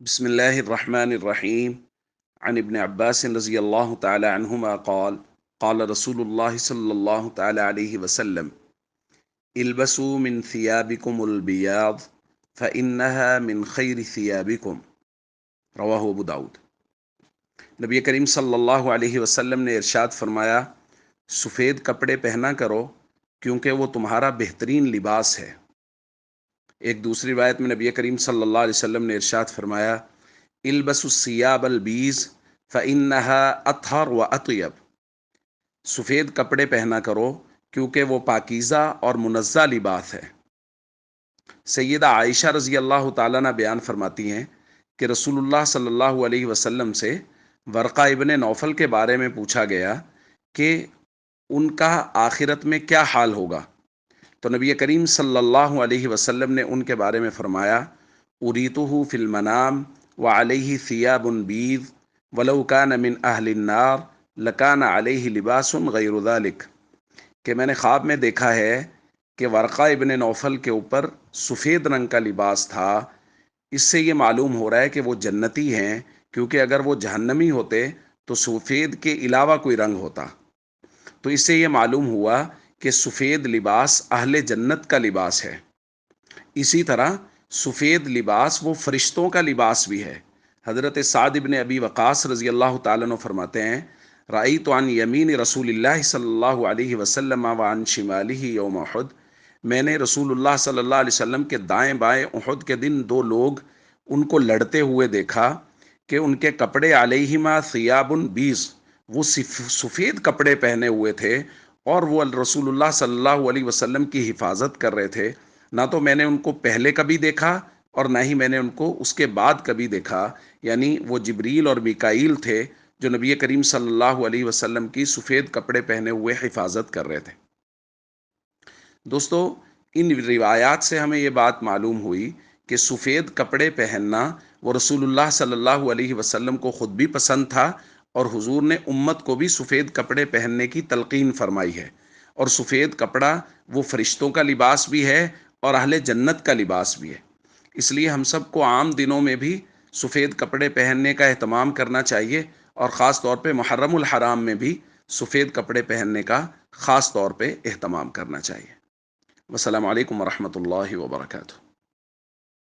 بسم الله الرحمن الرحيم. عن ابن عباس رضي الله تعالى عنهما قال قال رسول الله صلى الله تعالى عليه وسلم: البسوا من ثيابكم البياض فإنها من خير ثيابكم. رواہ ابو داود۔ نبی کریم صلی اللہ علیہ وسلم نے ارشاد فرمایا، سفید کپڑے پہنا کرو کیونکہ وہ تمہارا بہترین لباس ہے۔ ایک دوسری روایت میں نبی کریم صلی اللہ علیہ وسلم نے ارشاد فرمایا، البسوا الثياب البیض فإنها اطہر واطیب۔ سفید کپڑے پہنا کرو کیونکہ وہ پاکیزہ اور منزہ لباس ہے۔ سیدہ عائشہ رضی اللہ تعالیٰ عنہ بیان فرماتی ہیں کہ رسول اللہ صلی اللہ علیہ وسلم سے ورقہ ابن نوفل کے بارے میں پوچھا گیا کہ ان کا آخرت میں کیا حال ہوگا، تو نبی کریم صلی اللہ علیہ وسلم نے ان کے بارے میں فرمایا، اریتہ فی المنام وعلیہ ثیاب بیض ولو کان من اہل النار لکان علیہ لباس غیر ذلک، کہ میں نے خواب میں دیکھا ہے کہ ورقہ ابن نوفل کے اوپر سفید رنگ کا لباس تھا۔ اس سے یہ معلوم ہو رہا ہے کہ وہ جنتی ہیں، کیونکہ اگر وہ جہنمی ہوتے تو سفید کے علاوہ کوئی رنگ ہوتا۔ تو اس سے یہ معلوم ہوا کہ سفید لباس اہل جنت کا لباس ہے۔ اسی طرح سفید لباس وہ فرشتوں کا لباس بھی ہے۔ حضرت سعد بن ابی وقاص رضی اللہ تعالیٰ عنہ فرماتے ہیں، رأیت عن یمین رسول اللہ صلی اللہ علیہ وسلم وعن شمالہ یوم احد، میں نے رسول اللہ صلی اللہ علیہ وسلم کے دائیں بائیں احد کے دن دو لوگ ان کو لڑتے ہوئے دیکھا کہ ان کے کپڑے علیہما ثیاب بیض، وہ سفید کپڑے پہنے ہوئے تھے اور وہ رسول اللہ صلی اللہ علیہ وسلم کی حفاظت کر رہے تھے۔ نہ تو میں نے ان کو پہلے کبھی دیکھا اور نہ ہی میں نے ان کو اس کے بعد کبھی دیکھا، یعنی وہ جبریل اور میکائیل تھے جو نبی کریم صلی اللہ علیہ وسلم کی سفید کپڑے پہنے ہوئے حفاظت کر رہے تھے۔ دوستو، ان روایات سے ہمیں یہ بات معلوم ہوئی کہ سفید کپڑے پہننا وہ رسول اللہ صلی اللہ علیہ وسلم کو خود بھی پسند تھا، اور حضور نے امت کو بھی سفید کپڑے پہننے کی تلقین فرمائی ہے۔ اور سفید کپڑا وہ فرشتوں کا لباس بھی ہے اور اہل جنت کا لباس بھی ہے۔ اس لیے ہم سب کو عام دنوں میں بھی سفید کپڑے پہننے کا اہتمام کرنا چاہیے، اور خاص طور پہ محرم الحرام میں بھی سفید کپڑے پہننے کا خاص طور پہ اہتمام کرنا چاہیے۔ والسلام علیکم ورحمۃ اللہ وبرکاتہ۔